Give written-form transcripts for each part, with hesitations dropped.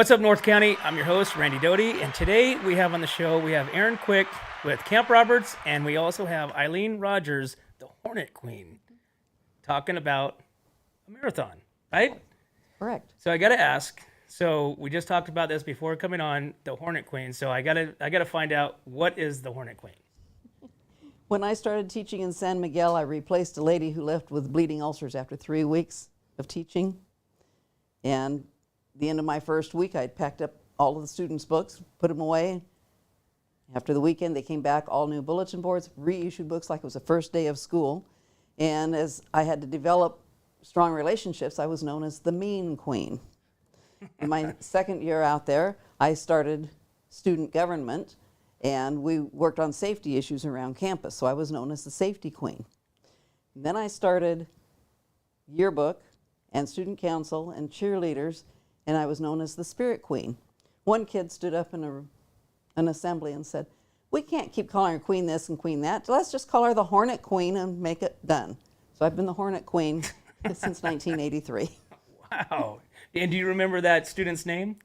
What's up, North County? I'm your host, Randy Doty, and today we have on the show, we have Aaron Quick with Camp Roberts, and we also have Eileen Rogers, the Hornet Queen, talking about a marathon, right? Correct. So I got to ask, so we just talked about this before coming on, the Hornet Queen, so I got to find out, what is the Hornet Queen? When I started teaching in San Miguel, I replaced a lady who left with bleeding ulcers after 3 weeks of teaching. And the end of my first week, I'd packed up all of the students' books, put them away. After the weekend, they came back, all new bulletin boards, reissued books like it was the first day of school. And as I had to develop strong relationships, I was known as the Mean Queen. In my second year out there, I started student government, and we worked on safety issues around campus, so I was known as the Safety Queen. And then I started yearbook and student council and cheerleaders, and I was known as the Spirit Queen. One kid stood up in an assembly and said, "We can't keep calling her Queen this and Queen that. Let's just call her the Hornet Queen and make it done." So I've been the Hornet Queen since 1983. Wow. And do you remember that student's name?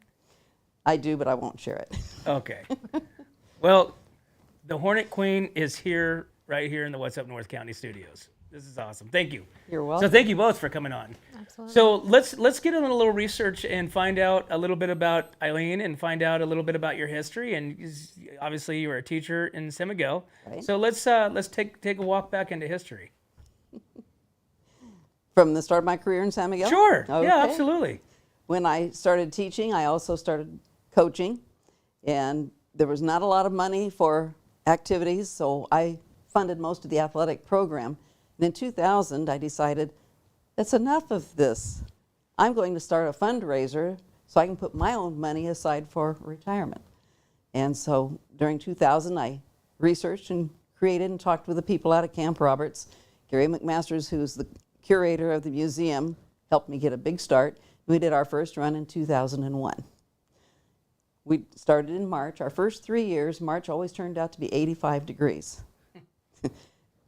I do, but I won't share it. Okay. Well, the Hornet Queen is here, right here in the What's Up North County studios. This is awesome. Thank you. You're welcome. So thank you both for coming on. Absolutely. So let's get in a little research and find out a little bit about Eileen and find out a little bit about your history. And obviously you were a teacher in San Miguel. Right. So let's take a walk back into history. From the start of my career in San Miguel? Sure. Okay. Yeah, absolutely. When I started teaching, I also started coaching, and there was not a lot of money for activities, so I funded most of the athletic program. And in 2000, I decided, that's enough of this. I'm going to start a fundraiser so I can put my own money aside for retirement. And so during 2000, I researched and created and talked with the people out at Camp Roberts. Gary McMasters, who's the curator of the museum, helped me get a big start. We did our first run in 2001. We started in March. Our first 3 years, March always turned out to be 85 degrees.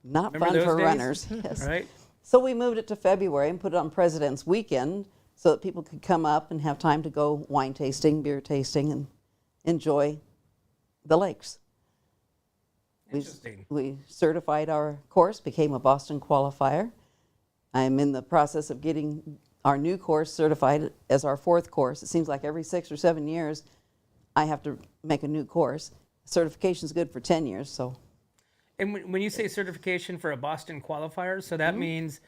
Not Remember fun those for days? runners. Yes. Right. So we moved it to February and put it on President's Weekend so that people could come up and have time to go wine tasting, beer tasting, and enjoy the lakes. Interesting. We certified our course, became a Boston qualifier. I'm in the process of getting our new course certified as our fourth course. It seems like every 6 or 7 years I have to make a new course. Certification is good for 10 years, so. And when you say certification for a Boston qualifier, so that means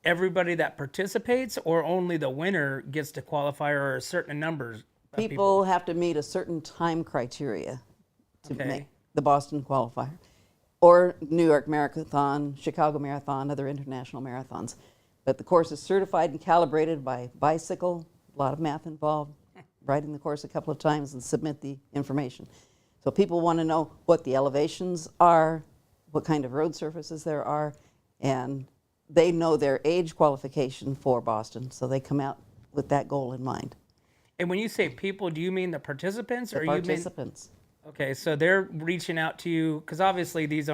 everybody that participates, or only the winner gets to qualify, or a certain numbers of People have to meet a certain time criteria to Okay. make the Boston qualifier, or New York Marathon, Chicago Marathon, other international marathons. But the course is certified and calibrated by Bicycle, a lot of math involved, writing the course a couple of times and submit the information. So people want to know what the elevations are, what kind of road surfaces there are, and they know their age qualification for Boston, so they come out with that goal in mind. And when you say people, do you mean the participants, The or you mean? participants. Okay, so they're reaching out to you because obviously these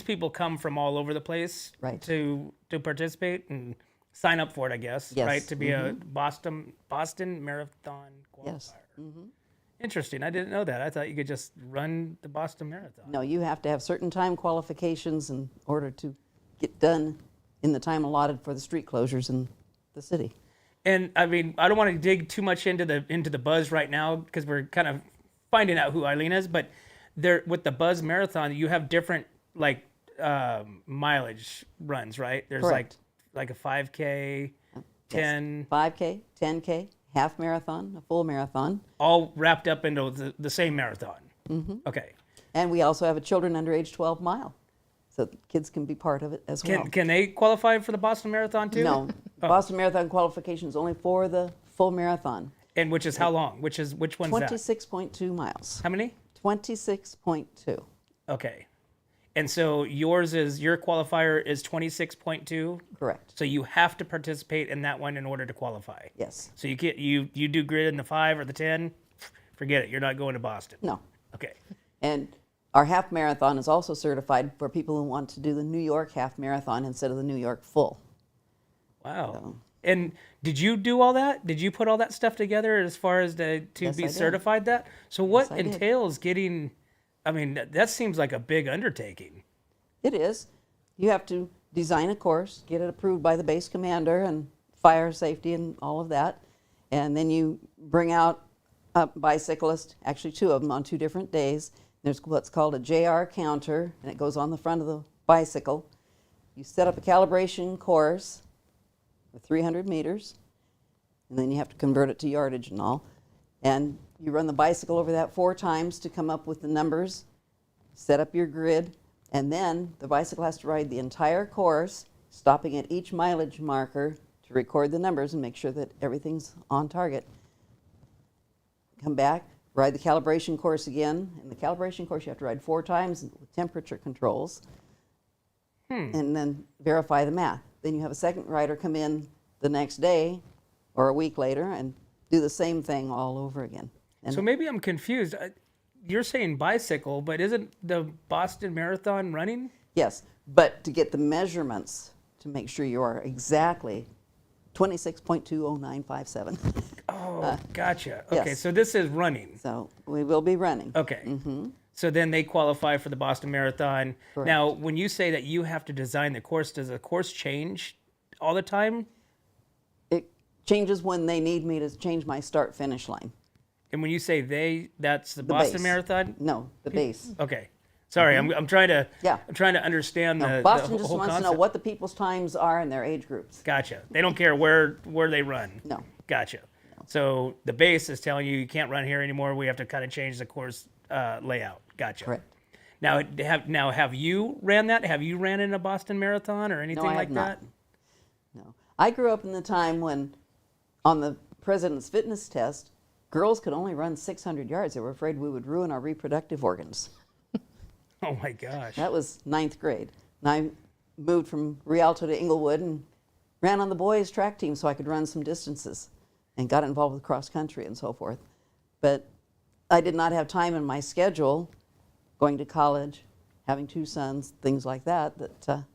people come from all over the place, Right. to participate and sign up for it, I guess, Yes. right? To be a Boston Marathon qualifier. Yes. Interesting. I didn't know that. I thought you could just run the Boston Marathon. No, you have to have certain time qualifications in order to get done in the time allotted for the street closures in the city. And I mean, I don't want to dig too much into the buzz right now because we're kind of finding out who Eileen is. But there, with the Buzz Marathon, you have different mileage runs, right? There's Correct. like a 5K, 10, 5K, 10K, half marathon, a full marathon. all wrapped up into the same marathon. Okay. And we also have a children under age 12 mile. So kids can be part of it as well. Can they qualify for the Boston Marathon too? No, Boston Marathon qualification is only for the full marathon. And which is how long? Which one's that? 26.2 miles. How many? 26.2. Okay. And so your qualifier is 26.2. Correct. So you have to participate in that one in order to qualify. Yes. So you do grid in the 5 or the 10, forget it. You're not going to Boston. No. Okay. And our half marathon is also certified for people who want to do the New York half marathon instead of the New York full. Wow. And did you do all that? Did you put all that stuff together as far as to Yes, be I did. certified that? So what I did. entails getting, I mean, that seems like a big undertaking. It is. You have to design a course, get it approved by the base commander and fire safety and all of that. And then you bring out a bicyclist, actually 2 of them on 2 different days. There's what's called a JR counter, and it goes on the front of the bicycle. You set up a calibration course with 300 meters, and then you have to convert it to yardage and all. And you run the bicycle over that 4 times to come up with the numbers, set up your grid, and then the bicycle has to ride the entire course, stopping at each mileage marker to record the numbers and make sure that everything's on target. Come back, ride the calibration course again. In the calibration course, you have to ride 4 times with temperature controls, and then verify the math. Then you have a second rider come in the next day or a week later and do the same thing all over again. And So maybe I'm confused. You're saying bicycle, but isn't the Boston Marathon running? yes, but to get the measurements to make sure you are exactly 26.20957. Oh, gotcha. Okay, yes. so this is running. So we will be running. Okay. So then they qualify for the Boston Marathon. Correct. Now, when you say that you have to design the course, does the course change all the time? It changes when they need me to change my start finish line. And when you say they, that's the Boston base. Marathon? No, the base. Okay. Sorry, I'm trying to Yeah. I'm trying to understand the Boston the just whole wants to know concept. what the people's times are and their age groups. Gotcha. They don't care where they run. No. Gotcha. So the base is telling you can't run here anymore. We have to kind of change the course layout. Gotcha. Correct. Now have you ran that? Have you ran in a Boston Marathon or anything No, I like have not. that? No. I grew up in the time when, on the President's Fitness Test, girls could only run 600 yards. They were afraid we would ruin our reproductive organs. Oh my gosh. That was 9th grade. And I moved from Rialto to Inglewood and ran on the boys' track team so I could run some distances and got involved with cross country and so forth. But I did not have time in my schedule, going to college, having 2 sons, things like that, that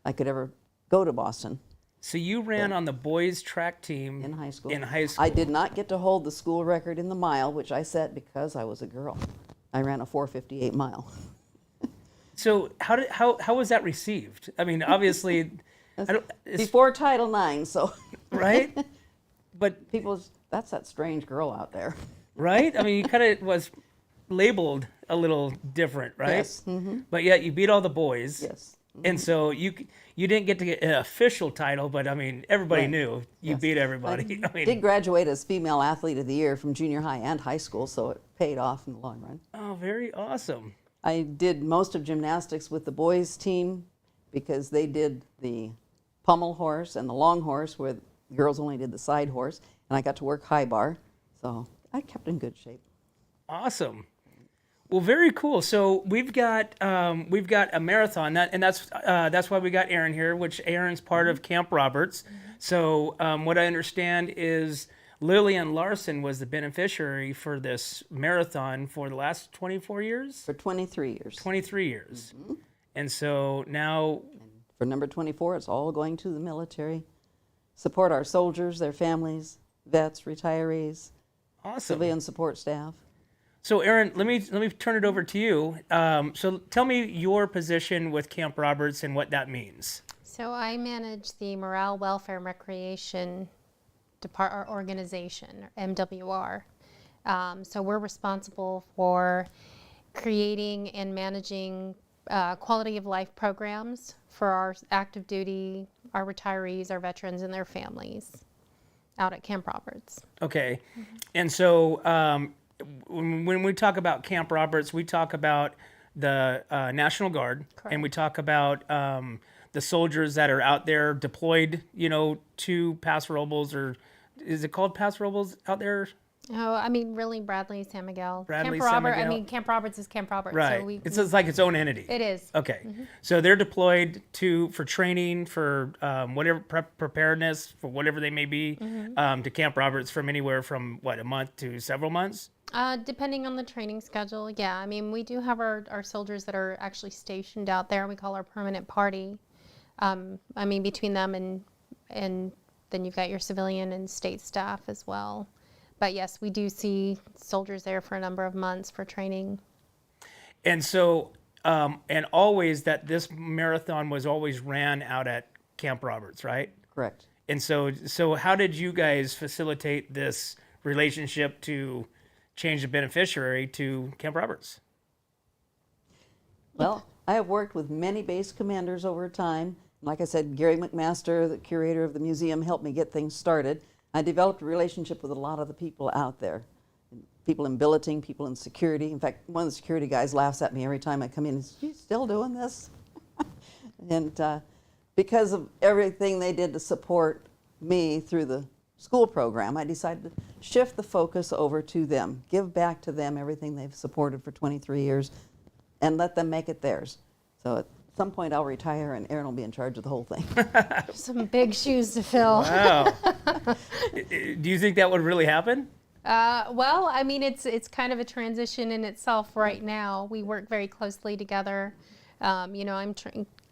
I could ever go to Boston So you ran on the boys track team in high school. In high school. I did not get to hold the school record in the mile, which I set because I was a girl. I ran a 4:58 mile. So how was that received? I mean, obviously, Before Title IX, so right? But people, that's that strange girl out there. right? I mean, you kind of was labeled a little different, right? Yes. But yet you beat all the boys. Yes. And so you didn't get to get an official title, but I mean, everybody Right. knew you Yes. beat everybody. I mean, Did graduate as Female Athlete of the Year from junior high and high school, so it paid off in the long run. oh, very awesome. I did most of gymnastics with the boys' team because they did the pommel horse and the long horse, where the girls only did the side horse, and I got to work high bar, so I kept in good shape. Awesome. Well, very cool. So we've got a marathon, that's why we got Aaron here, which Aaron's part of Camp Roberts. So what I understand is Lillian Larson was the beneficiary for this marathon for the last 24 years, For 23 years. 23 years, and so now For number 24, it's all going to the military. Support our soldiers, their families, vets, retirees, awesome. civilian support staff. So Aaron, let me turn it over to you. So tell me your position with Camp Roberts and what that means. So I manage the Morale, Welfare, and Recreation Organization, or MWR. So we're responsible for creating and managing quality of life programs for our active duty, our retirees, our veterans, and their families out at Camp Roberts. Okay, and so when we talk about Camp Roberts, we talk about the National Guard, and we talk about the soldiers that are out there deployed, to Paso Robles, or is it called Paso Robles out there? Oh, I mean, really, Bradley, San Miguel. Bradley, Camp San Robert. Miguel. I mean, Camp Roberts is Camp Roberts. Right. So It's just like its own entity. it is. Okay, so they're deployed for training, for whatever preparedness, for whatever they may be, to Camp Roberts from anywhere from a month to several months. Depending on the training schedule, yeah. I mean, we do have our soldiers that are actually stationed out there. We call our permanent party. I mean, between them and then you've got your civilian and state staff as well. But yes, we do see soldiers there for a number of months for training. And so, and always that this marathon was always ran out at Camp Roberts, right? Correct. And so how did you guys facilitate this relationship to change the beneficiary to Camp Roberts? Well, I have worked with many base commanders over time. Like I said, Gary McMaster, the curator of the museum, helped me get things started. I developed a relationship with a lot of the people out there. People in billeting, people in security. In fact, one of the security guys laughs at me every time I come in and says, "You still doing this?" And because of everything they did to support me through the school program, I decided to shift the focus over to them, give back to them everything they've supported for 23 years, and let them make it theirs. So at some point I'll retire and Aaron will be in charge of the whole thing. Some big shoes to fill. Wow. Do you think that would really happen? Well, I mean, it's kind of a transition in itself right now. We work very closely together. I'm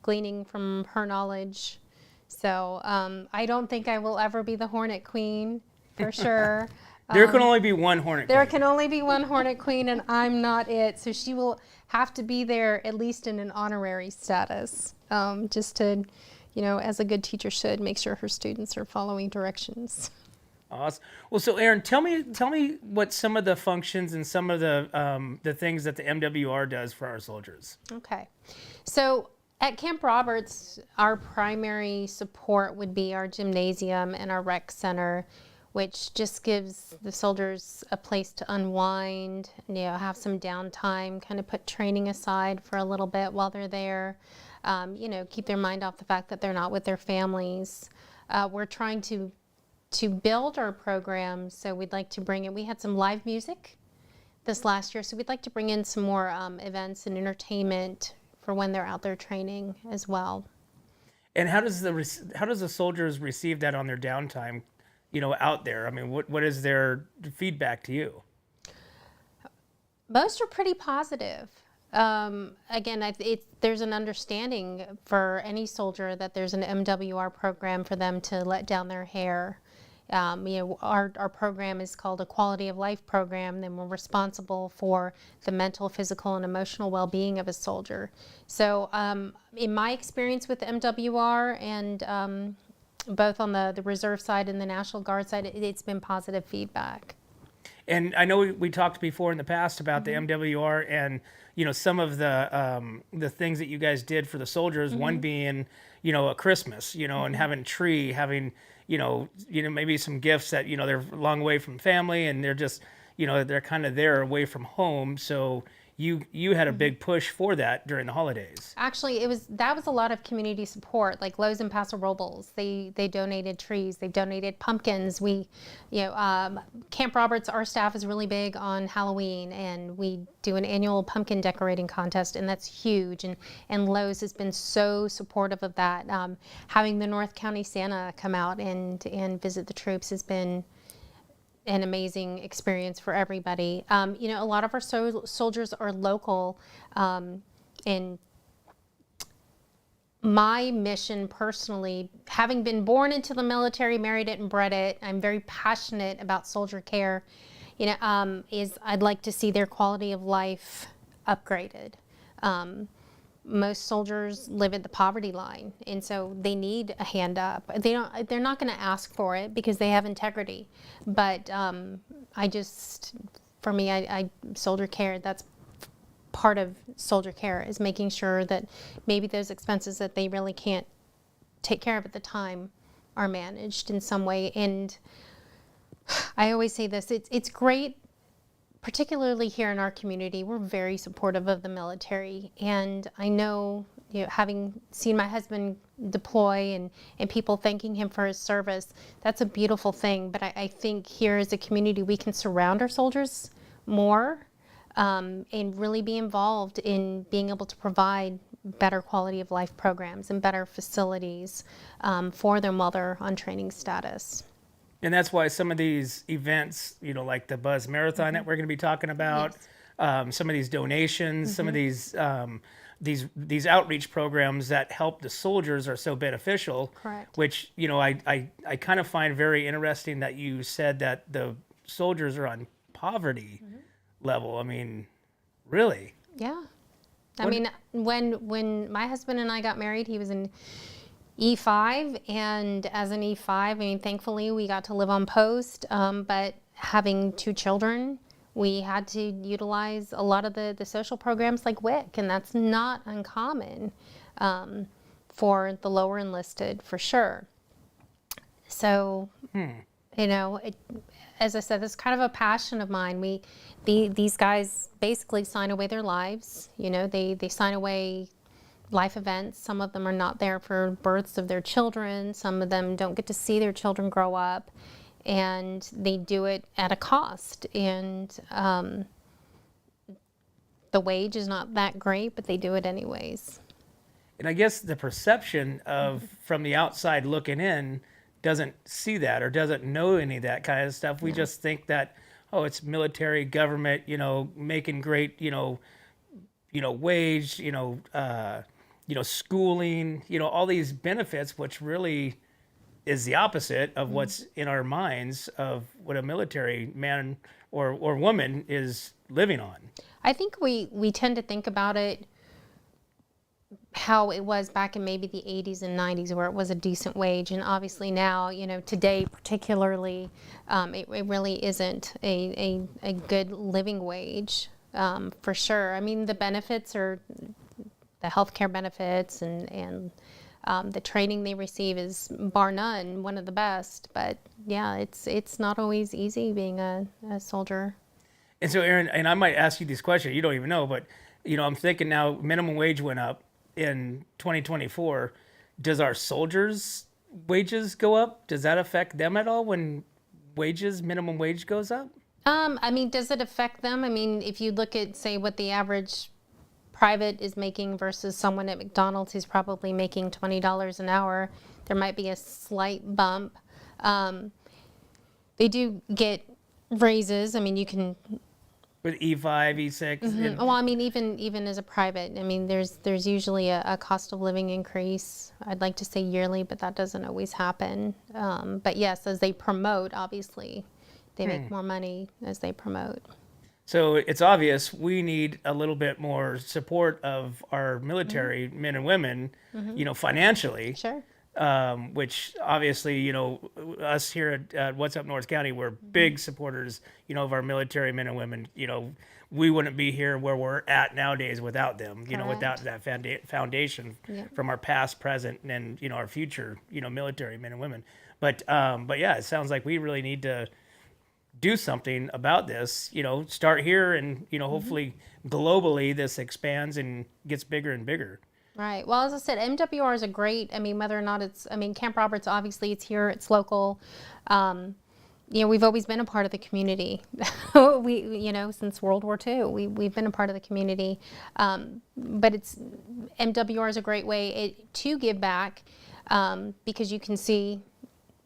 gleaning from her knowledge. So I don't think I will ever be the Hornet Queen, for sure. There can only be one Hornet There Queen. can only be one Hornet Queen, and I'm not it. So she will have to be there at least in an honorary status, just to, as a good teacher should, make sure her students are following directions. Awesome. Well, so Aaron, tell me what some of the functions and some of the things that the MWR does for our soldiers. Okay. So at Camp Roberts, our primary support would be our gymnasium and our rec center, which just gives the soldiers a place to unwind, have some downtime, kind of put training aside for a little bit while they're there, keep their mind off the fact that they're not with their families. We're trying to build our program, so we'd like to bring in, we had some live music this last year, so we'd like to bring in some more events and entertainment for when they're out there training as well. And how does the soldiers receive that on their downtime, out there? I mean, what is their feedback to you? Most are pretty positive. Again, there's an understanding for any soldier that there's an MWR program for them to let down their hair. Our program is called a quality of life program, and we're responsible for the mental, physical, and emotional well-being of a soldier. So in my experience with the MWR and both on the reserve side and the National Guard side, it's been positive feedback. And I know we talked before in the past about the MWR and some of the things that you guys did for the soldiers. One being a Christmas, and having a tree, having maybe some gifts that they're a long way from family and they're just they're kind of there away from home. So you had a big push for that during the holidays. Actually, that was a lot of community support, like Lowe's and Paso Robles. They donated trees, they donated pumpkins. Camp Roberts, our staff is really big on Halloween, and we do an annual pumpkin decorating contest, and that's huge. And Lowe's has been so supportive of that. Having the North County Santa come out and visit the troops has been an amazing experience for everybody. A lot of our soldiers are local, and my mission personally, having been born into the military, married it and bred it, I'm very passionate about soldier care, is I'd like to see their quality of life upgraded. Most soldiers live at the poverty line, and so they need a hand up. They're not going to ask for it because they have integrity. But for me, soldier care, that's part of soldier care, is making sure that maybe those expenses that they really can't take care of at the time are managed in some way. And I always say this, it's great. Particularly here in our community, we're very supportive of the military, and I know, having seen my husband deploy and people thanking him for his service, that's a beautiful thing. But I think here as a community, we can surround our soldiers more and really be involved in being able to provide better quality of life programs and better facilities for them while they're on training status. And that's why some of these events, like the Buzz Marathon that we're going to be talking about, Yes. some of these donations, some of these outreach programs that help the soldiers are so beneficial. Correct. Which, you know, I kind of find very interesting that you said that the soldiers are on poverty level. I mean, really? Yeah. I mean, when my husband and I got married, he was in E5, and as an E5, I mean, thankfully we got to live on post, but having 2 children, we had to utilize a lot of the social programs like WIC, and that's not uncommon for the lower enlisted, for sure. So, you know, as I said, this is kind of a passion of mine. These guys basically sign away their lives. You know, they sign away life events. Some of them are not there for births of their children. Some of them don't get to see their children grow up, and they do it at a cost. And the wage is not that great, but they do it anyways. And I guess the perception of from the outside looking in doesn't see that or doesn't know any of that kind of stuff. We just think that, oh, it's military, government, you know, making great, wage, schooling, all these benefits, which really is the opposite of what's in our minds of what a military man or woman is living on. I think we tend to think about it how it was back in maybe the 80s and 90s, where it was a decent wage, and obviously now, today particularly, it really isn't a good living wage, for sure. I mean, the benefits are the healthcare benefits, and the training they receive is bar none one of the best. But yeah, it's not always easy being a soldier. And so, Erin, and I might ask you this question, you don't even know, but I'm thinking now minimum wage went up in 2024. Does our soldiers' wages go up? Does that affect them at all when minimum wage goes up? I mean, does it affect them? I mean, if you look at, say, what the average private is making versus someone at McDonald's who's probably making $20 an hour, there might be a slight bump. They do get raises. I mean, you can... With E5, E6. Mm-hmm. Well, I mean, even as a private, I mean, there's usually a cost of living increase. I'd like to say yearly, but that doesn't always happen. But yes, as they promote, obviously, they make more money as they promote. So it's obvious we need a little bit more support of our military men and women, financially. Sure. Which obviously, us here at What's Up North County, we're big supporters, of our military men and women. We wouldn't be here where we're at nowadays without them, without that foundation from our past, present, and, our future, military men and women. But yeah, it sounds like we really need to do something about this, start here and, hopefully globally this expands and gets bigger and bigger. Right. Well, as I said, MWR is a great, whether or not Camp Roberts, obviously it's here, it's local. We've always been a part of the community. Since World War II, we've been a part of the community. But MWR is a great way to give back, because you can see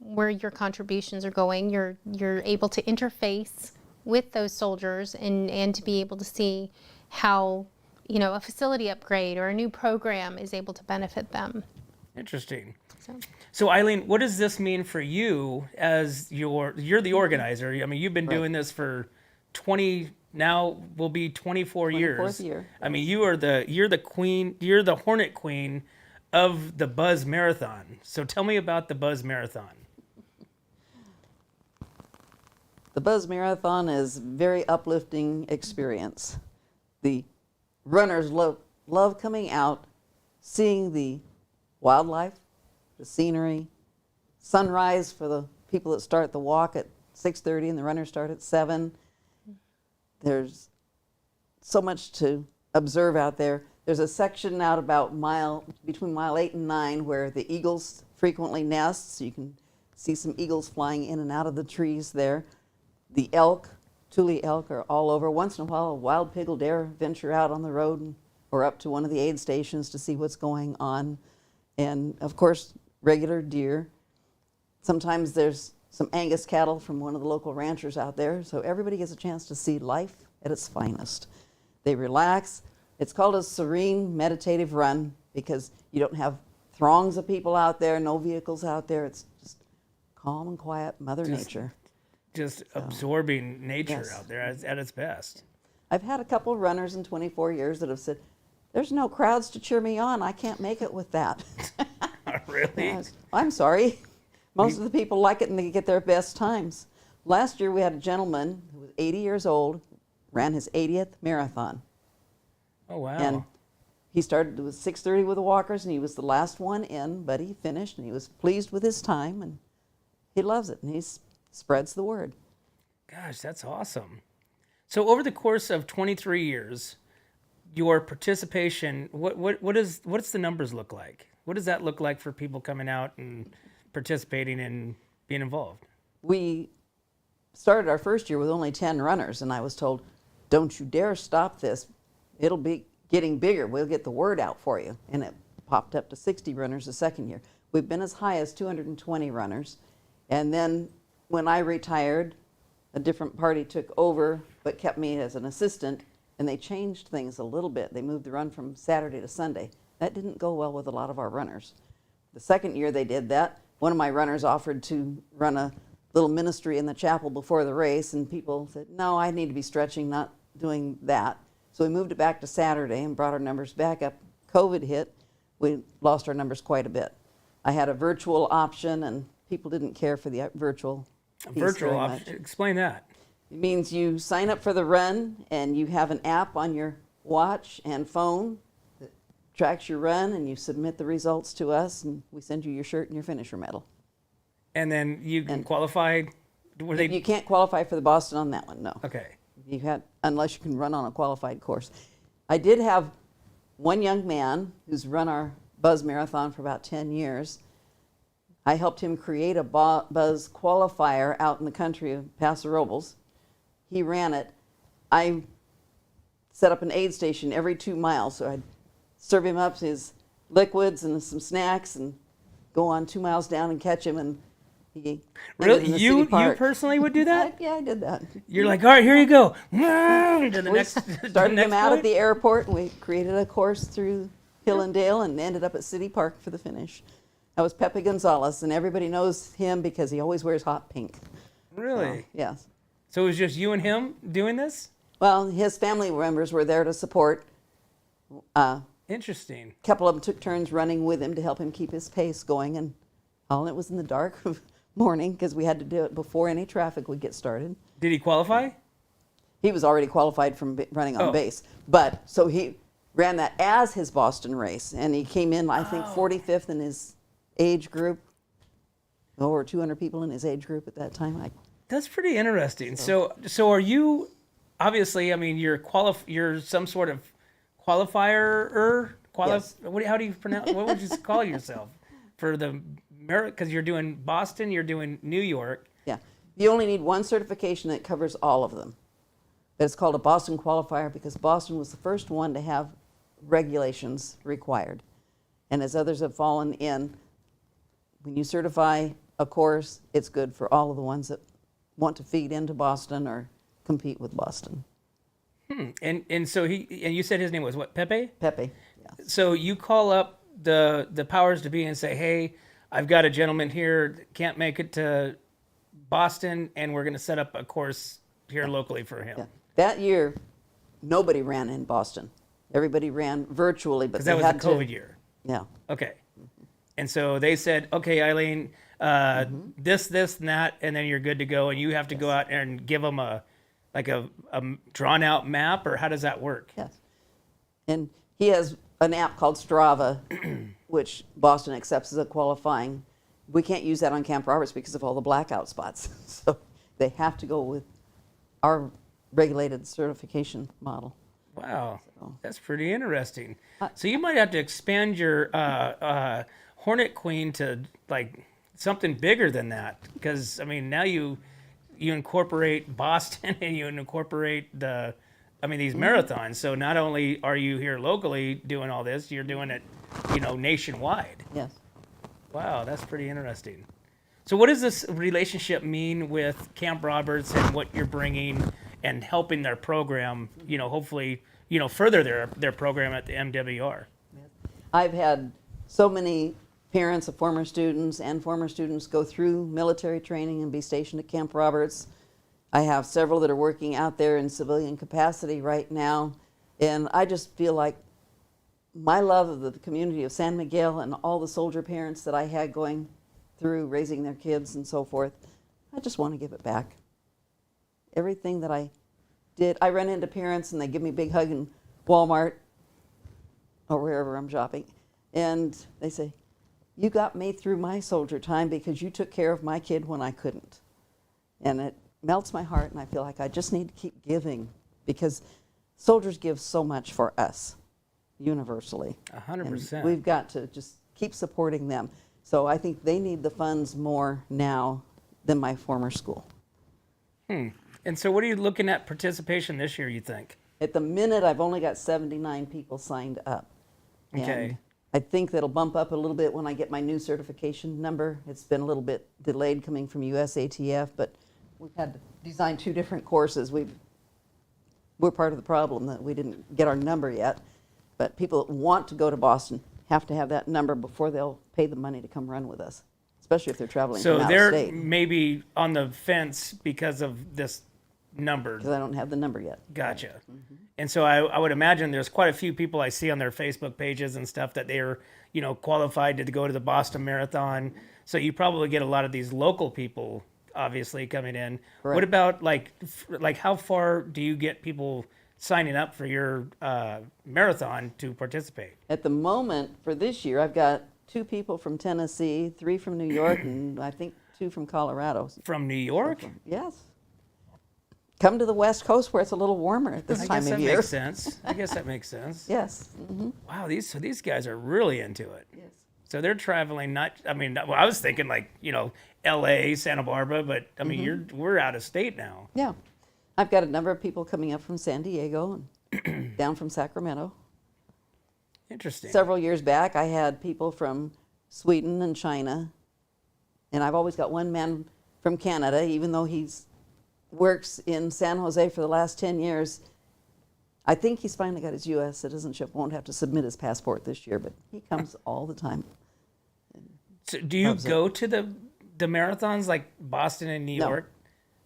where your contributions are going. You're able to interface with those soldiers and to be able to see how a facility upgrade or a new program is able to benefit them. Interesting. So Eileen, what does this mean for you as you're the organizer? I mean, you've been doing this for 20, now will be 24 years. 24th year. I mean, you're the queen, you're the Hornet Queen of the Buzz Marathon. So tell me about the Buzz Marathon. The Buzz Marathon is a very uplifting experience. The runners love coming out, seeing the wildlife, the scenery, sunrise for the people that start the walk at 6:30 and the runners start at 7. There's so much to observe out there. There's a section out about between mile 8 and 9 where the eagles frequently nest, so you can see some eagles flying in and out of the trees there. The elk, Thule elk, are all over. Once in a while, a wild pig will dare venture out on the road or up to one of the aid stations to see what's going on. And of course, regular deer. Sometimes there's some Angus cattle from one of the local ranchers out there. So everybody gets a chance to see life at its finest. They relax. It's called a serene meditative run because you don't have throngs of people out there, no vehicles out there. It's just calm and quiet, Mother Nature. Just absorbing nature Yes. out there at its best. I've had a couple of runners in 24 years that have said, there's no crowds to cheer me on. I can't make it with that. Really? I'm sorry. Most of the people like it and they get their best times. Last year we had a gentleman who was 80 years old, ran his 80th marathon. Oh, wow. And he started with 6:30 with the walkers and he was the last one in, but he finished and he was pleased with his time and he loves it and he spreads the word. Gosh, that's awesome. So over the course of 23 years, your participation, what's the numbers look like? What does that look like for people coming out and participating and being involved? We started our first year with only 10 runners and I was told, don't you dare stop this. It'll be getting bigger. We'll get the word out for you. And it popped up to 60 runners the second year. We've been as high as 220 runners. And then when I retired, a different party took over but kept me as an assistant, and they changed things a little bit. They moved the run from Saturday to Sunday. That didn't go well with a lot of our runners. The second year they did that, one of my runners offered to run a little ministry in the chapel before the race, and people said, no, I need to be stretching, not doing that. So we moved it back to Saturday and brought our numbers back up. COVID hit, we lost our numbers quite a bit. I had a virtual option, and people didn't care for the virtual piece Virtual very option. much. Explain that. It means you sign up for the run, and you have an app on your watch and phone that tracks your run, and you submit the results to us, and we send you your shirt and your finisher medal. And then you can qualify. Were they You can't qualify for the Boston on that one, no. okay? You had, unless you can run on a qualified course. I did have one young man who's run our Buzz Marathon for about 10 years. I helped him create a Buzz qualifier out in the country of Paso Robles. He ran it. I set up an aid station every 2 miles, so I'd serve him up his liquids and some snacks and go on 2 miles down and catch him. And he Really, ended in the you city park. personally would do that? Yeah, I did that. You're like, all right, here you go. To the We next, to the started next him out point? at the airport, and we created a course through Hill and Dale and ended up at City Park for the finish. That was Pepe Gonzalez, and everybody knows him because he always wears hot pink. Really? Yes. So it was just you and him doing this? Well, his family members were there to support. A Interesting. couple of them took turns running with him to help him keep his pace going, and all it was in the dark of morning because we had to do it before any traffic would get started. Did he qualify? He was already qualified from running on Oh. base, but so he ran that as his Boston race, and he came in, I think, 45th in his age group. Over 200 people in his age group at that time. That's pretty interesting. So are you? Obviously, I mean, you're some sort of qualifier. Yes. How do you pronounce? What would you call yourself for the merit? Because you're doing Boston, you're doing New York. Yeah, you only need one certification that covers all of them. But it's called a Boston qualifier because Boston was the first one to have regulations required. And as others have fallen in, when you certify a course, it's good for all of the ones that want to feed into Boston or compete with Boston. And so you said his name was what? Pepe? Pepe, yeah. So you call up the powers to be and say, hey, I've got a gentleman here that can't make it to Boston, and we're going to set up a course here locally for him. Yeah. That year, nobody ran in Boston. Everybody ran virtually, but Because they that was had the COVID year. Yeah. Okay. And so they said, okay, Eileen, this, and that, and then you're good to go. And you have to go out and give them a drawn out map, or how does that work? Yes. And he has an app called Strava, which Boston accepts as a qualifying. We can't use that on Camp Roberts because of all the blackout spots. So they have to go with our regulated certification model. Wow. That's pretty interesting. So you might have to expand your Hornet Queen to like something bigger than that. Because, I mean, now you incorporate Boston and you incorporate these marathons. So not only are you here locally doing all this, you're doing it, nationwide. Yes. Wow, that's pretty interesting. So what does this relationship mean with Camp Roberts and what you're bringing and helping their program, hopefully, further their program at the MWR. I've had so many parents of former students and former students go through military training and be stationed at Camp Roberts. I have several that are working out there in civilian capacity right now. And I just feel like my love of the community of San Miguel and all the soldier parents that I had going through raising their kids and so forth, I just want to give it back. Everything that I did, I run into parents and they give me a big hug in Walmart or wherever I'm shopping. And they say, you got me through my soldier time because you took care of my kid when I couldn't. And it melts my heart, and I feel like I just need to keep giving because soldiers give so much for us universally. 100%. And we've got to just keep supporting them. So I think they need the funds more now than my former school. And so what are you looking at participation this year, you think? At the minute, I've only got 79 people signed up. Okay. And I think that'll bump up a little bit when I get my new certification number. It's been a little bit delayed coming from USATF, but we've had to design 2 different courses. We're part of the problem that we didn't get our number yet. But people that want to go to Boston have to have that number before they'll pay the money to come run with us, especially if they're traveling So from out of they're state. maybe on the fence because of this number. Because I don't have the number yet. Gotcha. And so I would imagine there's quite a few people I see on their Facebook pages and stuff that they're, qualified to go to the Boston Marathon. So you probably get a lot of these local people obviously coming in. Correct. What about like how far do you get people signing up for your marathon to participate? At the moment, for this year, I've got 2 people from Tennessee, 3 from New York, and I think 2 from Colorado. From New York? Yes. Come to the West Coast where it's a little warmer at this I time guess of that year. makes sense. I guess that makes sense. Yes. Wow, these guys are really into it. Yes. So they're traveling I was thinking like, LA, Santa Barbara, but I mean we're out of state now. Yeah. I've got a number of people coming up from San Diego and down from Sacramento. Interesting. Several years back, I had people from Sweden and China. And I've always got one man from Canada, even though he's works in San Jose for the last 10 years. I think he's finally got his U.S. citizenship, won't have to submit his passport this year, but he comes all the time. So do you go to the marathons like Boston and New No. York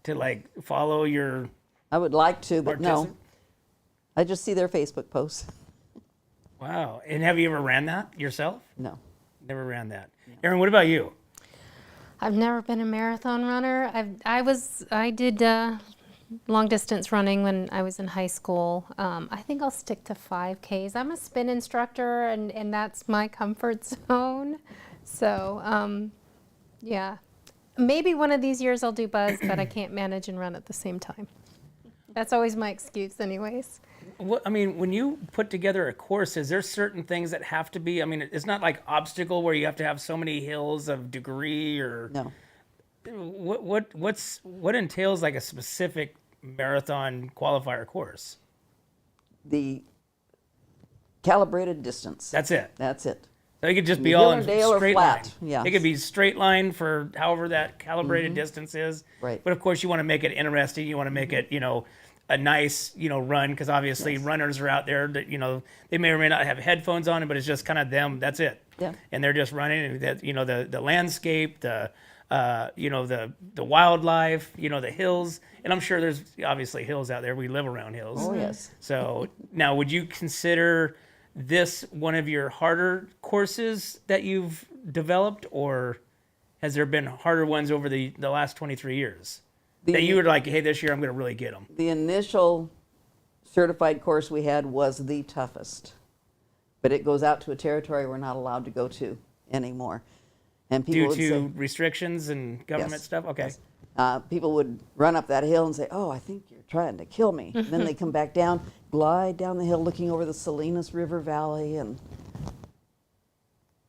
to like follow your I would like to, but no. particip- I just see their Facebook posts. Wow. And have you ever ran that yourself? No. Never ran that. Aaron, what about you? I've never been a marathon runner. I did long distance running when I was in high school. I think I'll stick to 5Ks. I'm a spin instructor, and that's my comfort zone. So, yeah, maybe one of these years I'll do Buzz, but I can't manage and run at the same time. That's always my excuse, anyways. When you put together a course, is there certain things that have to be? It's not like obstacle where you have to have so many hills of degree or No. What entails like a specific marathon qualifier course? The calibrated distance. That's it. That's it. So it could just be Hill all or in dale or straight flat. line. Yeah. It could be straight line for however that calibrated distance is. Right. But of course, you want to make it interesting. You want to make it, a nice, run, because obviously runners are out there that, they may or may not have headphones on, but it's just kind of them. That's it. Yeah. And they're just running, and that, the landscape, the wildlife, the hills, and I'm sure there's obviously hills out there. We live around hills. Oh, yes. So now, would you consider this one of your harder courses that you've developed, or has there been harder ones over the last 23 years that you were like, hey, this year I'm going to really get them? The initial certified course we had was the toughest, but it goes out to a territory we're not allowed to go to anymore. And people Due would to say, restrictions and government Yes, stuff? Okay. yes. People would run up that hill and say, oh, I think you're trying to kill me. And then they come back down, glide down the hill looking over the Salinas River Valley and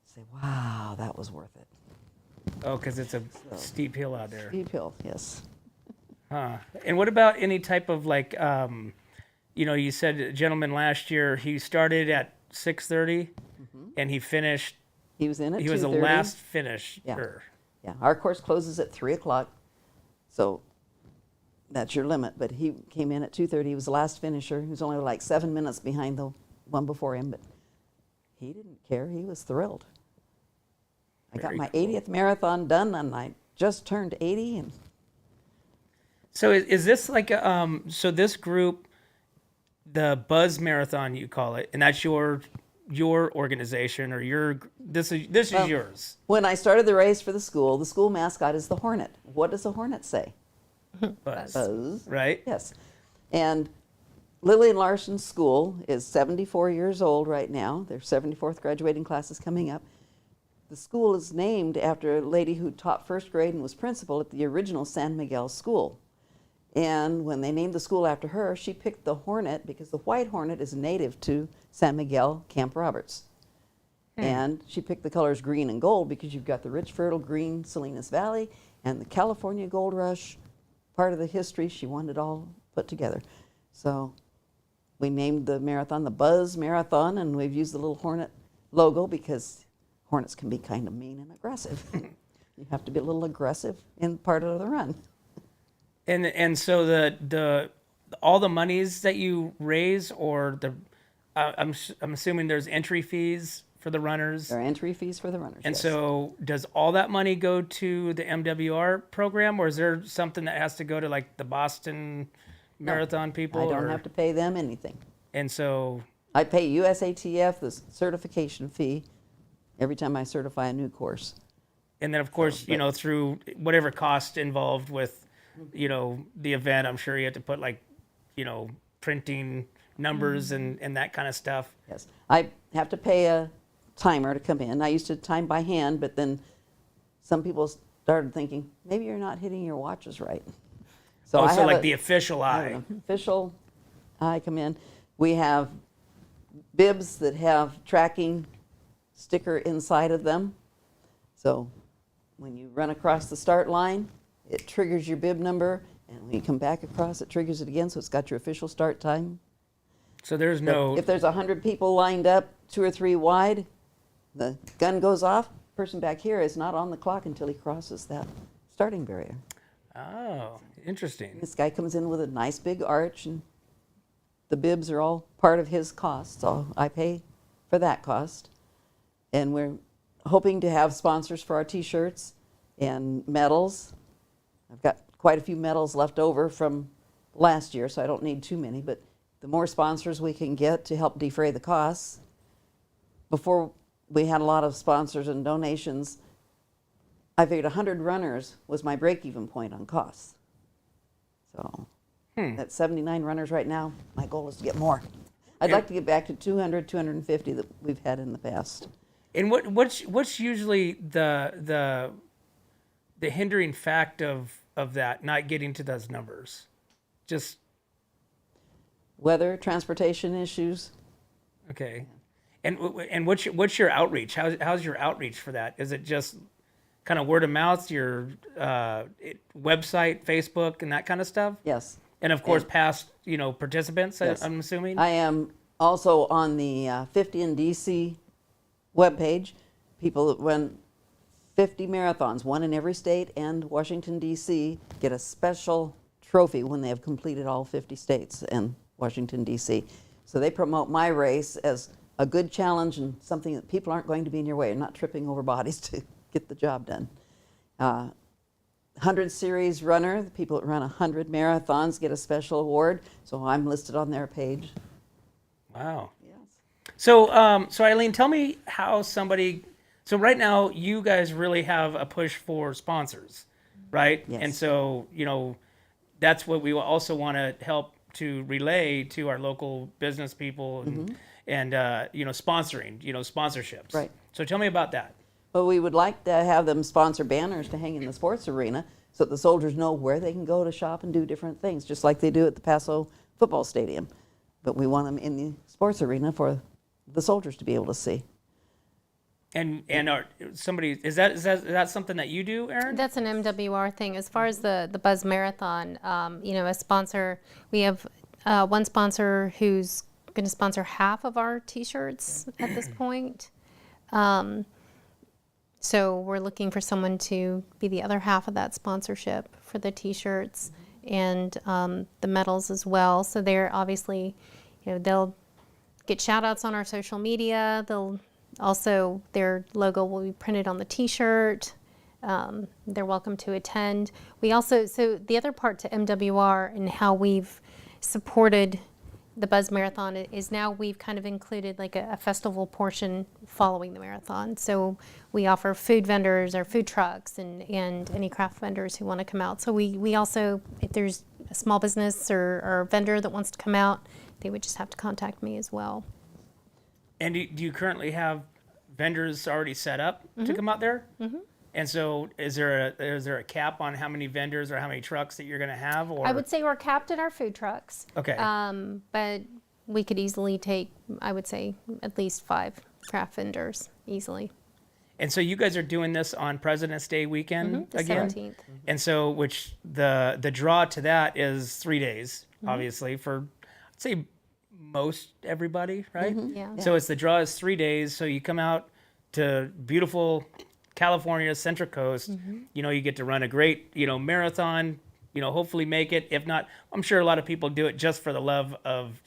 say, wow, that was worth it. Oh, because it's a steep hill out there. Steep hill, yes. Huh. And what about any type of like, you said a gentleman last year, he started at 6:30 and he finished, He was in at 2:30. he was the last finisher. Yeah, our course closes at 3 o'clock. So that's your limit. But he came in at 2:30. He was the last finisher. He was only like 7 minutes behind the one before him, but he didn't care. He was thrilled. I got Very my cool. 80th marathon done, and I just turned 80. And So is this like so this group, the Buzz Marathon you call it, and that's your organization or this is yours. when I started the race for the school mascot is the hornet. What does a hornet say? Buzz. Buzz. Right? Yes. And Lillian Larson's school is 74 years old right now. Their 74th graduating class is coming up. The school is named after a lady who taught first grade and was principal at the original San Miguel school. And when they named the school after her, she picked the hornet because the white hornet is native to San Miguel, Camp Roberts. And she picked the colors green and gold because you've got the rich, fertile green Salinas Valley and the California Gold Rush, part of the history. She wanted it all put together. So we named the marathon the Buzz Marathon, and we've used the little hornet logo because hornets can be kind of mean and aggressive. You have to be a little aggressive in part of the run. And so the all the monies that you raise, or I'm assuming there's entry fees for the runners. There are entry fees for the runners. And yes. so does all that money go to the MWR program, or is there something that has to go to like the Boston Marathon people? I don't have to pay them anything. And so, I pay USATF the certification fee every time I certify a new course. and then of course, you know, through whatever cost involved with, you know, the event, I'm sure you have to put like, you know, printing numbers and that kind of stuff. Yes, I have to pay a timer to come in. I used to time by hand, but then some people started thinking, maybe you're not hitting your watches right. So I So have like the official I have eye. an official eye come in. We have bibs that have tracking sticker inside of them. So when you run across the start line, it triggers your bib number, and when you come back across, it triggers it again, so it's got your official start time. So there's no, If there's 100 people lined up, 2 or 3 wide, the gun goes off. Person back here is not on the clock until he crosses that starting barrier. oh, interesting. This guy comes in with a nice big arch, and the bibs are all part of his cost, so I pay for that cost. And we're hoping to have sponsors for our T-shirts and medals. I've got quite a few medals left over from last year, so I don't need too many, but the more sponsors we can get to help defray the costs. Before we had a lot of sponsors and donations, I figured 100 runners was my break-even point on costs. So at 79 runners right now, my goal is to get more. I'd like to get back to 200, 250 that we've had in the past. And what's usually the hindering fact of that not getting to those numbers? Just Weather, transportation issues. okay. And what's your outreach? How's your outreach for that? Is it just kind of word of mouth, your website, Facebook, and that kind of stuff? Yes. And of course, past participants. Yes. I'm assuming. I am also on the 50 in DC webpage. People that run 50 marathons, one in every state, and Washington, D.C., get a special trophy when they have completed all 50 states and Washington, D.C. So they promote my race as a good challenge and something that people aren't going to be in your way and not tripping over bodies to get the job done. 100 series runner, the people that run 100 marathons get a special award, so I'm listed on their page. Wow. Yes. So Eileen, tell me how somebody. So right now, you guys really have a push for sponsors, right? Yes. And so that's what we also want to help to relay to our local business people and sponsoring, sponsorships. Right. So tell me about that. Well, we would like to have them sponsor banners to hang in the sports arena so that the soldiers know where they can go to shop and do different things, just like they do at the Paso football stadium. But we want them in the sports arena for the soldiers to be able to see. And is that something that you do, Erin? That's an MWR thing. As far as the Buzz Marathon, a sponsor, we have one sponsor who's going to sponsor half of our T-shirts at this point. So we're looking for someone to be the other half of that sponsorship for the T-shirts. and the medals as well. So they're obviously, they'll get shout outs on our social media. They'll also, their logo will be printed on the t-shirt. They're welcome to attend. We also, so the other part to MWR and how we've supported the Buzz Marathon is now we've kind of included like a festival portion following the marathon. So we offer food vendors or food trucks and any craft vendors who want to come out. So we also, if there's a small business or vendor that wants to come out, they would just have to contact me as well. And do you currently have vendors already set up to come out there? Mm-hmm. And so is there a cap on how many vendors or how many trucks that you're going to have? Or? I would say we're capped at our food trucks. Okay. But we could easily take, I would say, at least 5 craft vendors easily. And so you guys are doing this on President's Day weekend The again? 17th. And so which the draw to that is 3 days, obviously, for, I'd say, most everybody, right? Yeah. So it's the draw is 3 days. So you come out to beautiful California, Central Coast, you get to run a great, marathon, hopefully make it. If not, I'm sure a lot of people do it just for the love of,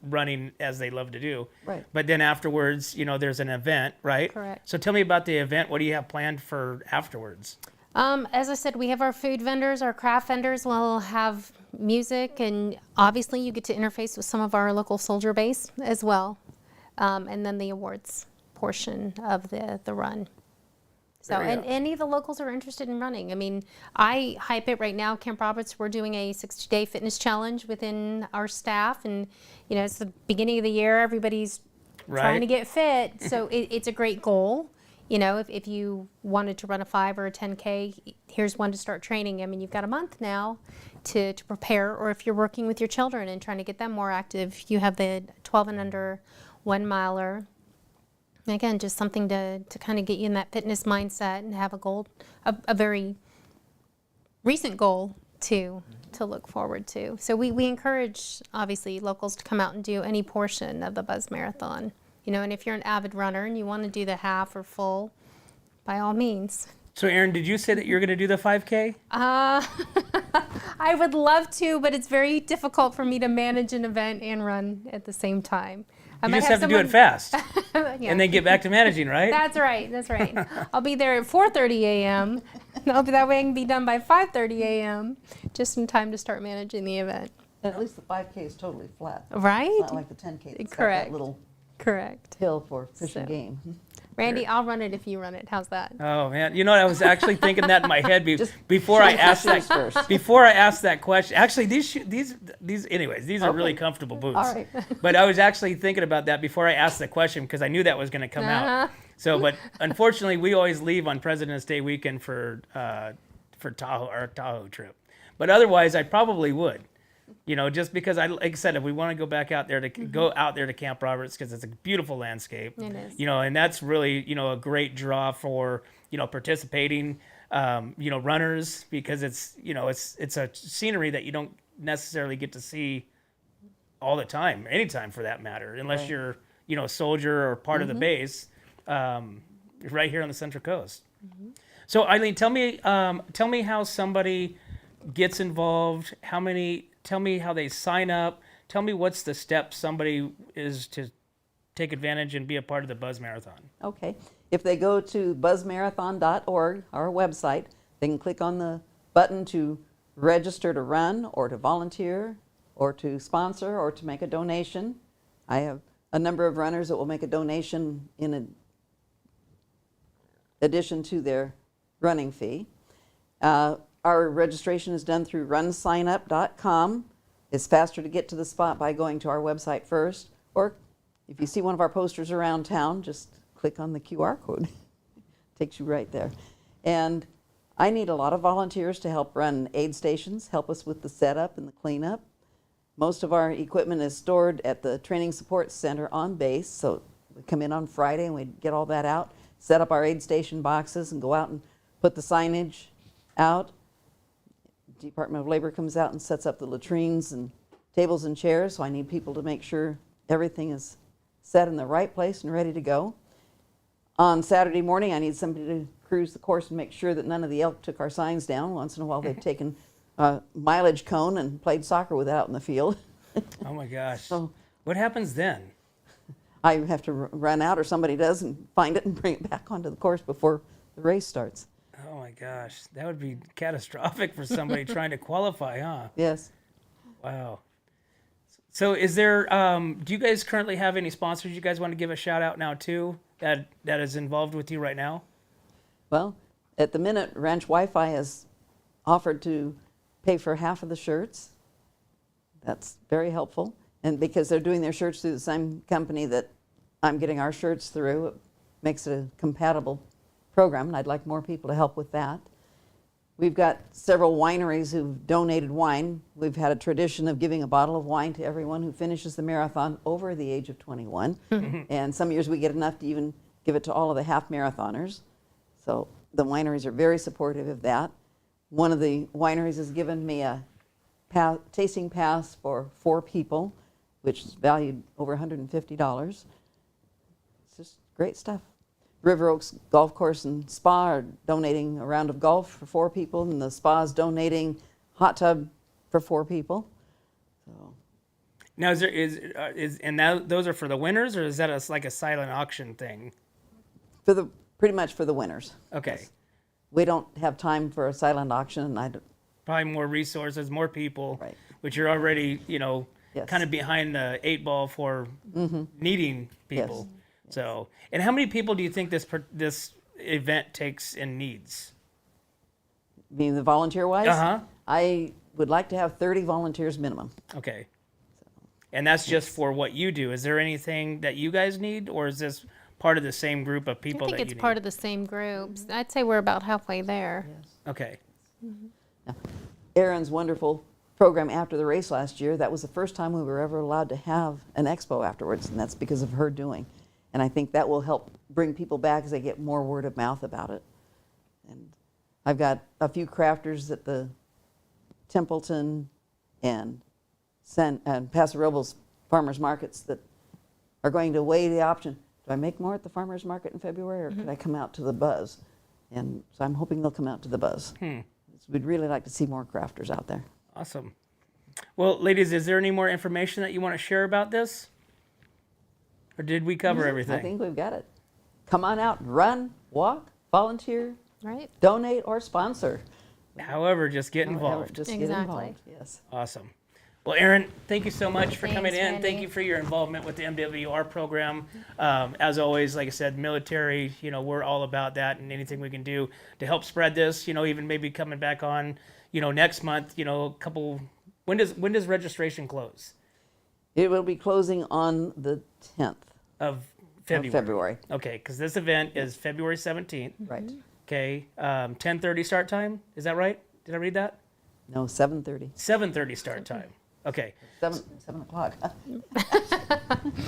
running as they love to do. Right. But then afterwards, there's an event, right? Correct. So tell me about the event. What do you have planned for afterwards? As I said, we have our food vendors, our craft vendors will have music, and obviously you get to interface with some of our local soldier base as well. And then the awards portion of the run. So, and any of the locals are interested in running. I mean, I hype it right now. Camp Roberts, we're doing a 60-day fitness challenge within our staff. And, it's the beginning of the year. Everybody's trying to get fit. So it's a great goal. If you wanted to run a 5 or a 10K, here's one to start training. I mean, you've got a month now to prepare. Or if you're working with your children and trying to get them more active, you have the 12 and under 1 miler. Again, just something to kind of get you in that fitness mindset and have a goal, a very recent goal to look forward to. So we encourage, obviously, locals to come out and do any portion of the Buzz Marathon. And if you're an avid runner and you want to do the half or full, by all means. So, Erin, did you say that you're going to do the 5K? I would love to, but it's very difficult for me to manage an event and run at the same time. You just have to do it fast Yeah. and then get back to managing, right? That's right. I'll be there at 4:30 a.m. That way I can be done by 5:30 a.m. just in time to start managing the event. And at least the 5K is totally flat. Right? It's not like the 10K. It's got Correct. that little Correct. hill for fish So. and game. Randy, I'll run it if you run it. How's that? Oh man, I was actually thinking that in my head Just before I asked that first. before I asked that question. Actually, these anyways, these are really Okay. comfortable boots. All right. But I was actually thinking about that before I asked the question because I knew that was going to come out. So, but unfortunately, we always leave on President's Day weekend for Tahoe, our Tahoe trip. But otherwise, I probably would. Just because like I said, if we want to go back out there to go out there to Camp Roberts because it's a beautiful landscape. It is. And that's really, a great draw for, participating, runners because it's a scenery that you don't necessarily get to see all the time, anytime for that matter, unless Right. you're, a soldier or part of the base, right here on the Central Coast. So Eileen, tell me how somebody gets involved. Tell me how they sign up. Tell me what's the steps somebody is to take advantage and be a part of the Buzz Marathon. Okay. If they go to buzzmarathon.org, our website, they can click on the button to register to run or to volunteer or to sponsor or to make a donation. I have a number of runners that will make a donation in addition to their running fee. Our registration is done through runsignup.com. It's faster to get to the spot by going to our website first. Or if you see one of our posters around town, just click on the QR code. Takes you right there. And I need a lot of volunteers to help run aid stations, help us with the setup and the cleanup. Most of our equipment is stored at the Training Support Center on base, so we come in on Friday and we get all that out, set up our aid station boxes and go out and put the signage out. Department of Labor comes out and sets up the latrines and tables and chairs, so I need people to make sure everything is set in the right place and ready to go. On Saturday morning, I need somebody to cruise the course and make sure that none of the elk took our signs down. Once in a while, they've taken mileage cone and played soccer with it out in the field. Oh my gosh. So What happens then? I have to run out, or somebody does, and find it and bring it back onto the course before the race starts. Oh my gosh, that would be catastrophic for somebody trying to qualify, huh? Yes. Wow. So is there, do you guys currently have any sponsors you guys want to give a shout out now too that is involved with you right now? Well, at the minute, Ranch Wi-Fi has offered to pay for half of the shirts. That's very helpful. And because they're doing their shirts through the same company that I'm getting our shirts through, it makes it a compatible program, and I'd like more people to help with that. We've got several wineries who've donated wine. We've had a tradition of giving a bottle of wine to everyone who finishes the marathon over the age of 21. And some years we get enough to even give it to all of the half marathoners. So the wineries are very supportive of that. One of the wineries has given me a tasting pass for 4 people, which is valued over $150. It's just great stuff. River Oaks Golf Course and Spa are donating a round of golf for 4 people, and the spa's donating hot tub for 4 people. So Now, those are for the winners, or is that like a silent auction thing? pretty much for the winners. Okay. Yes. We don't have time for a silent auction, and Probably more resources, more people, Right. which you're already, Yes. kind of behind the 8 ball for needing people. Yes. So, and how many people do you think this event takes and needs? being the volunteer-wise, Uh-huh. I would like to have 30 volunteers minimum. Okay. And that's just for what you do. Is there anything that you guys need, or is this part of the same group of people I think that it's you part need? of the same groups. I'd say we're about halfway there. Okay. Erin's wonderful program after the race last year, that was the first time we were ever allowed to have an expo afterwards, and that's because of her doing. And I think that will help bring people back as they get more word of mouth about it. And I've got a few crafters at the Templeton and Paso Robles farmers markets that are going to weigh the option. Do I make more at the farmers market in February, or could I come out to the Buzz? And so I'm hoping they'll come out to the Buzz. We'd really like to see more crafters out there. Awesome. Well, ladies, is there any more information that you want to share about this? Or did we cover everything? I think we've got it. Come on out, run, walk, volunteer, Right? donate, or sponsor. However, just get involved. Just Exactly. get involved. Yes. Awesome. Well, Erin, thank you so much for coming Thanks, in. Randy. Thank you for your involvement with the MWR program. As always, like I said, military, we're all about that, and anything we can do to help spread this, even maybe coming back on, next month, when does registration close? It will be closing on the 10th Of of February. February. Okay, because this event is February 17th. Right. Okay, 10:30 start time. Is that right? Did I read that? No, 7:30. 7:30 start time. Okay. 7 o'clock.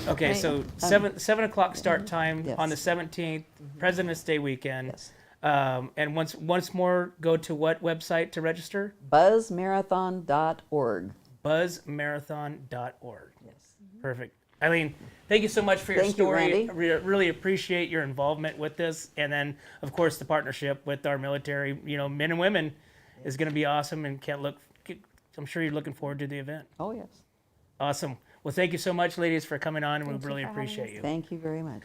Okay, Right. so 7 o'clock start time Yes. on the 17th, President's Day weekend. Yes. And once more, go to what website to register? Buzzmarathon.org. Buzzmarathon.org. Yes. Perfect. Eileen, thank you so much for your Thank you, story. Randy. Really appreciate your involvement with this, and then of course the partnership with our military, men and women, is going to be awesome. And I'm sure you're looking forward to the event. Oh, yes. Awesome. Well, thank you so much, ladies, for coming on, and Thank we you really for having appreciate us. you. Thank you very much.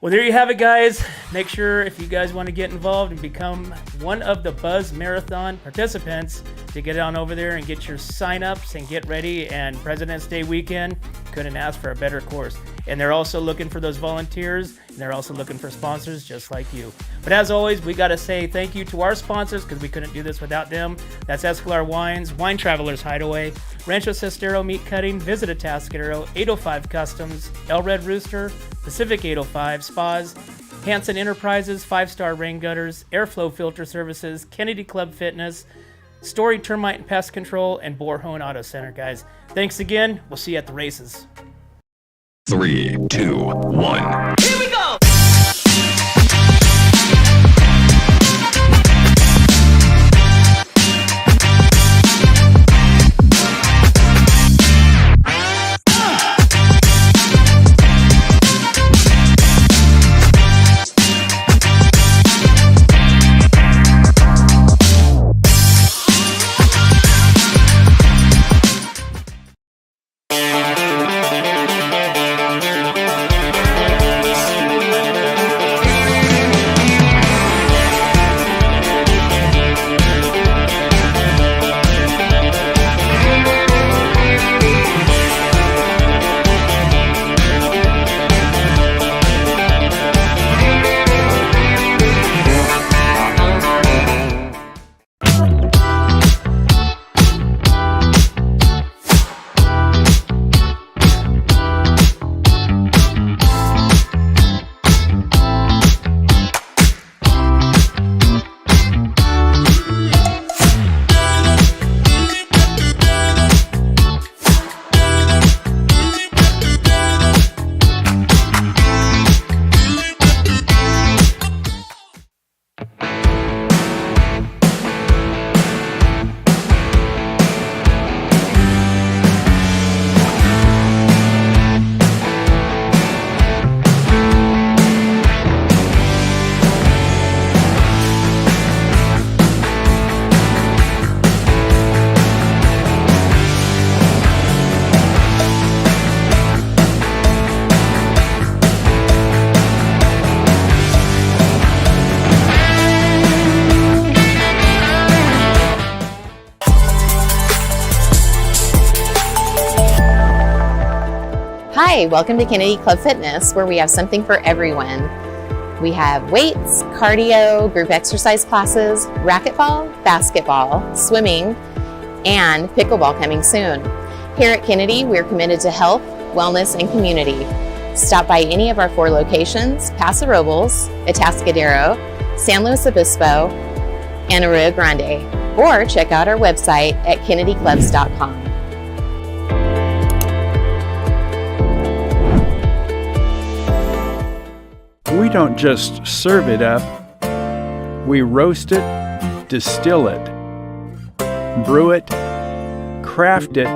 Well, there you have it, guys. Make sure if you guys want to get involved and become one of the Buzz Marathon participants, to get on over there and get your sign-ups and get ready. And President's Day weekend, couldn't ask for a better course. And they're also looking for those volunteers, and they're also looking for sponsors just like you. But as always, we got to say thank you to our sponsors, because we couldn't do this without them. That's Escalar Wines, Wine Travelers Hideaway, Rancho Sestero Meat Cutting, Visit Atascadero, 805 Customs, El Red Rooster, Pacific 805 Spas, Hanson Enterprises, 5-Star Rain Gutters, Airflow Filter Services, Kennedy Club Fitness, Story Termite and Pest Control, and Borhone Auto Center, guys. Thanks again. We'll see you at the races. 3, 2, 1. Here we go! Hi, welcome to Kennedy Club Fitness, where we have something for everyone. We have weights, cardio, group exercise classes, racquetball, basketball, swimming, and pickleball coming soon. Here at Kennedy, we're committed to health, wellness, and community. Stop by any of our 4 locations: Paso Robles, Atascadero, San Luis Obispo, and Arroyo Grande, or check out our website at kennedyclubs.com. We don't just serve it up, we roast it, distill it, brew it, craft it,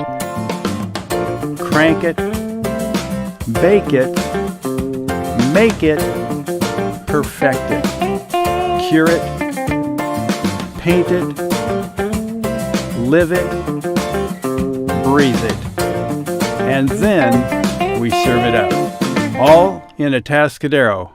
crank it, bake it, make it, perfect it, cure it, paint it, live it, breathe it, and then we serve it up, all in Atascadero.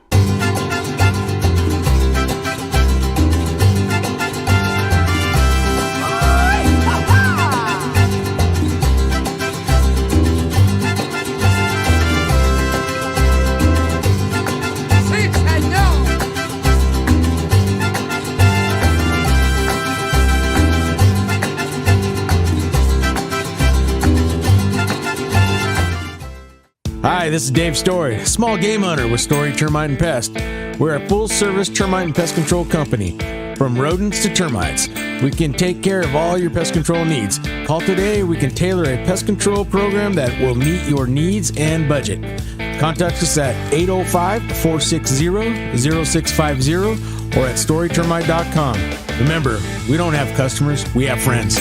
Hi, this is Dave Story, small game hunter with Story Termite and Pest. We're a full-service termite and pest control company. From rodents to termites, we can take care of all your pest control needs. Call today, we can tailor a pest control program that will meet your needs and budget. Contact us at 805-460-0650 or at storytermite.com. Remember, we don't have customers, we have friends.